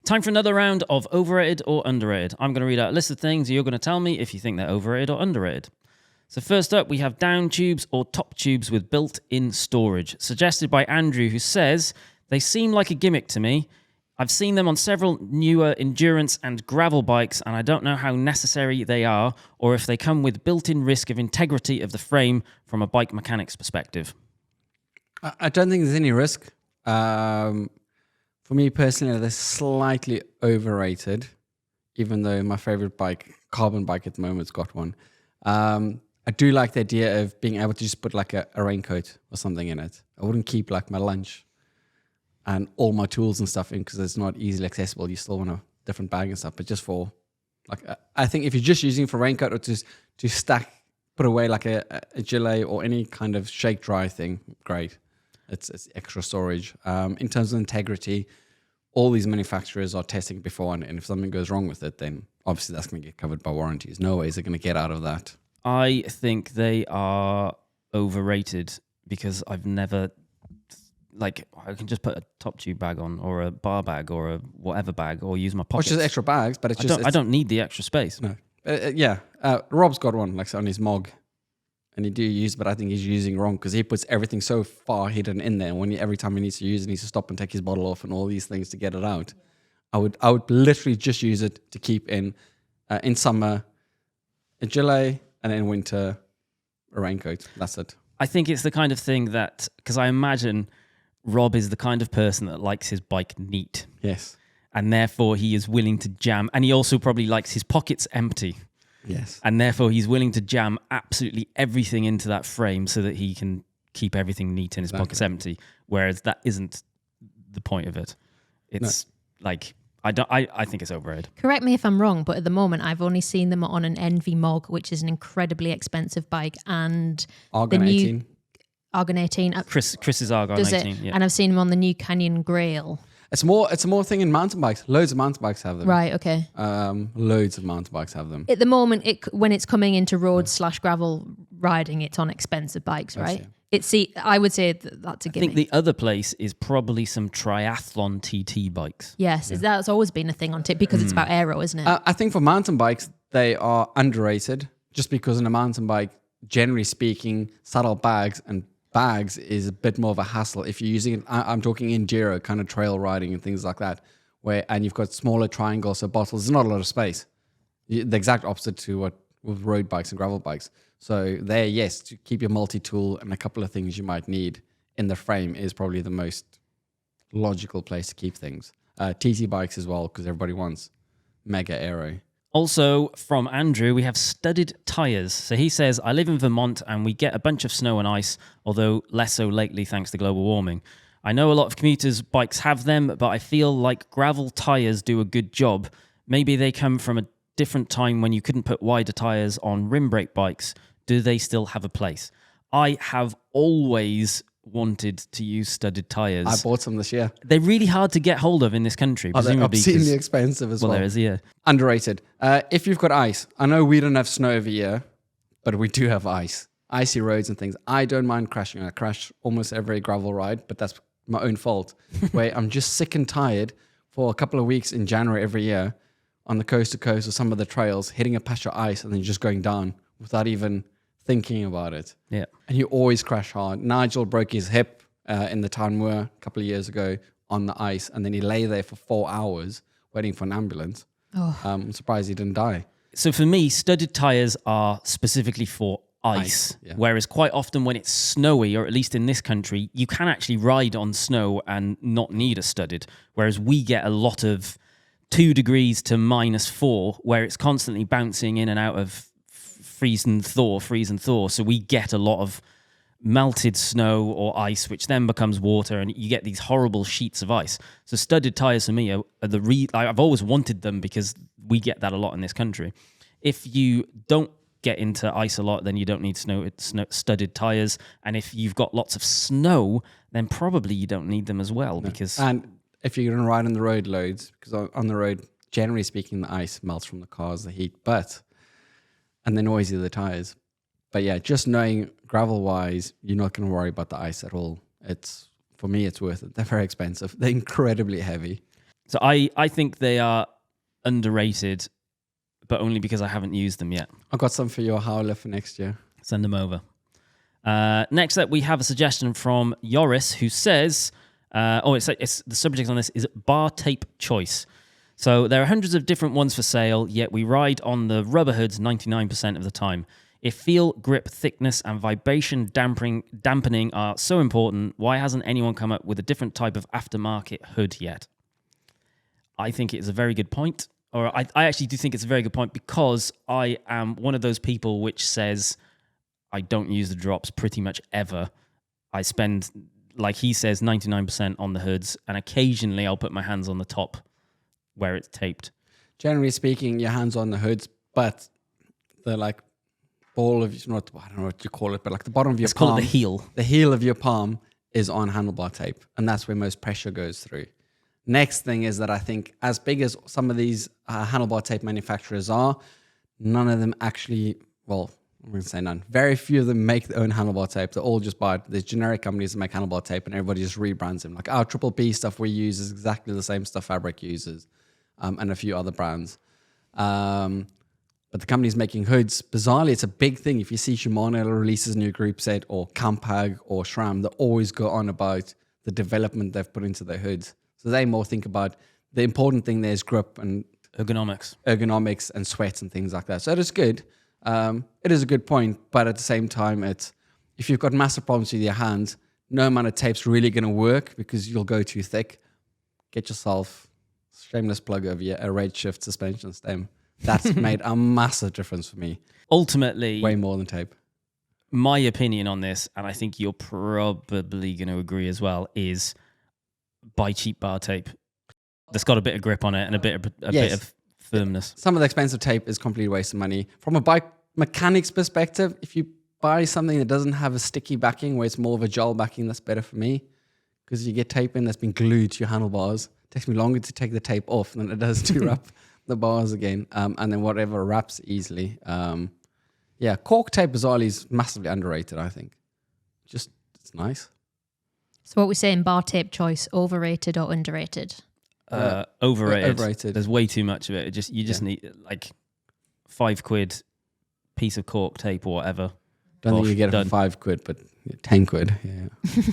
Time for another round of overrated or underrated. I'm going to read out a list of things. You're going to tell me if you think they're overrated or underrated. So first up, we have down tubes or top tubes with built-in storage, suggested by Andrew, who says, they seem like a gimmick to me. I've seen them on several newer endurance and gravel bikes, and I don't know how necessary they are or if they come with built-in risk of integrity of the frame from a bike mechanic's perspective. I don't think there's any risk. For me personally, they're slightly overrated, even though my favorite bike, carbon bike at the moment, has got one. I do like the idea of being able to just put like a raincoat or something in it. I wouldn't keep like my lunch and all my tools and stuff in because it's not easily accessible. You still want a different bag and stuff, but just for like, I think if you're just using it for raincoat or to stack, put away like a gilet or any kind of shake dry thing, great. It's extra storage. In terms of integrity, all these manufacturers are testing it before, and if something goes wrong with it, then obviously that's going to get covered by warranties. No ways they're going to get out of that. I think they are overrated because I've never, like, I can just put a top tube bag on or a bar bag or a whatever bag or use my pockets. Or just extra bags, but I don't need the extra space. No. Rob's got one like on his Mog. And he do use, but I think he's using wrong because he puts everything so far hidden in there. When every time he needs to use it, he needs to stop and take his bottle off and all these things to get it out. I would literally just use it to keep in summer a gilet and in winter a raincoat. That's it. I think it's the kind of thing that, because I imagine Rob is the kind of person that likes his bike neat. Yes. And therefore he is willing to jam. And he also probably likes his pockets empty. Yes. And therefore he's willing to jam absolutely everything into that frame so that he can keep everything neat and his pockets empty. Whereas that isn't the point of it. It's like, I think it's overrated. Correct me if I'm wrong, but at the moment I've only seen them on an Envy Mog, which is an incredibly expensive bike, and Argon 18. Argon 18. Chris's Argon 18. Yeah. And I've seen them on the new Canyon Grail. It's a more thing in mountain bikes. Loads of mountain bikes have them. Right, okay. Loads of mountain bikes have them. At the moment, when it's coming into road / gravel riding, it's on expensive bikes, right? I would say that's a gimmick. I think the other place is probably some triathlon TT bikes. Yes, that's always been a thing on tip because it's about aero, isn't it? I think for mountain bikes, they are underrated just because in a mountain bike, generally speaking, saddle bags is a bit more of a hassle. If you're using it, I'm talking enduro, kind of trail riding and things like that, and you've got smaller triangles, so bottles, there's not a lot of space. The exact opposite to what with road bikes and gravel bikes. So there, yes, to keep your multi-tool and a couple of things you might need in the frame is probably the most logical place to keep things. TT bikes as well, because everybody wants mega aero. Also, from Andrew, we have studded tyres. So he says, I live in Vermont and we get a bunch of snow and ice, although less so lately thanks to global warming. I know a lot of commuters' bikes have them, but I feel like gravel tyres do a good job. Maybe they come from a different time when you couldn't put wider tyres on rim brake bikes. Do they still have a place? I have always wanted to use studded tyres. I bought some this year. They're really hard to get hold of in this country. They're obscenely expensive as well. Well, there is, yeah. Underrated. If you've got ice, I know we don't have snow over here, but we do have ice. Icy roads and things. I don't mind crashing. I crash almost every gravel ride, but that's my own fault. Where I'm just sick and tired for a couple of weeks in January every year on the coast to coast or some of the trails, hitting a patch of ice and then just going down without even thinking about it. Yeah. And you always crash hard. Nigel broke his hip in the Tanmoor a couple of years ago on the ice, and then he lay there for 4 hours waiting for an ambulance. I'm surprised he didn't die. So for me, studded tyres are specifically for ice. Yeah. Whereas quite often when it's snowy, or at least in this country, you can actually ride on snow and not need a studded. Whereas we get a lot of 2 degrees to -4, where it's constantly bouncing in and out of freeze and thaw. So we get a lot of melted snow or ice, which then becomes water, and you get these horrible sheets of ice. So studded tyres for me are I've always wanted them because we get that a lot in this country. If you don't get into ice a lot, then you don't need studded tyres. And if you've got lots of snow, then probably you don't need them as well. Because and if you're going to ride on the road loads, because on the road, generally speaking, the ice melts from the cars, the heat, and the noisy of the tires. But yeah, just knowing gravel-wise, you're not going to worry about the ice at all. For me, it's worth it. They're very expensive. They're incredibly heavy. So I think they are underrated, but only because I haven't used them yet. I've got some for your howler for next year. Send them over. Next up, we have a suggestion from Yoris, who says, it's the subject on this is bar tape choice. So there are hundreds of different ones for sale, yet we ride on the rubber hoods 99% of the time. If feel, grip, thickness, and vibration dampening are so important, why hasn't anyone come up with a different type of aftermarket hood yet? I think it's a very good point. Or I actually do think it's a very good point, because I am one of those people which says I don't use the drops pretty much ever. I spend, like he says, 99% on the hoods, and occasionally I'll put my hands on the top where it's taped. Generally speaking, your hands on the hoods, but the like ball of, I don't know what you call it, but like the bottom of your palm. Let's call it the heel. The heel of your palm is on handlebar tape, and that's where most pressure goes through. Next thing is that I think as big as some of these handlebar tape manufacturers are, none of them actually, well, I'm going to say none. Very few of them make their own handlebar tape. They all just buy it. There's generic companies that make handlebar tape, and everybody just rebrands them. Like our Triple B stuff we use is exactly the same stuff Fabric uses, and a few other brands. But the companies making hoods, bizarrely, it's a big thing. If you see Shimano releases a new group set, or Campag or SRAM, they always go on about the development they've put into their hoods. So they more think about the important thing there is grip and ergonomics and sweat and things like that. So it is good. It is a good point, but at the same time, it's if you've got massive problems with your hands, no amount of tape's really going to work because you'll go too thick. Get yourself shameless plug over a Redshift suspension stem. That's made a massive difference for me. Ultimately, way more than tape. My opinion on this, and I think you're probably going to agree as well, is buy cheap bar tape that's got a bit of grip on it and a bit of firmness. Some of the expensive tape is completely waste of money. From a bike mechanics perspective, if you buy something that doesn't have a sticky backing, where it's more of a gel backing, that's better for me, because you get tape in that's been glued to your handlebars. It takes me longer to take the tape off than it does to wrap the bars again, and then whatever wraps easily. Cork tape bizarrely is massively underrated, I think. Just, it's nice. So what we're saying, bar tape choice, overrated or underrated? Overrated. There's way too much of it. You just need like £5 piece of cork tape or whatever. Don't think you get it for £5, but 10 quid. Yeah.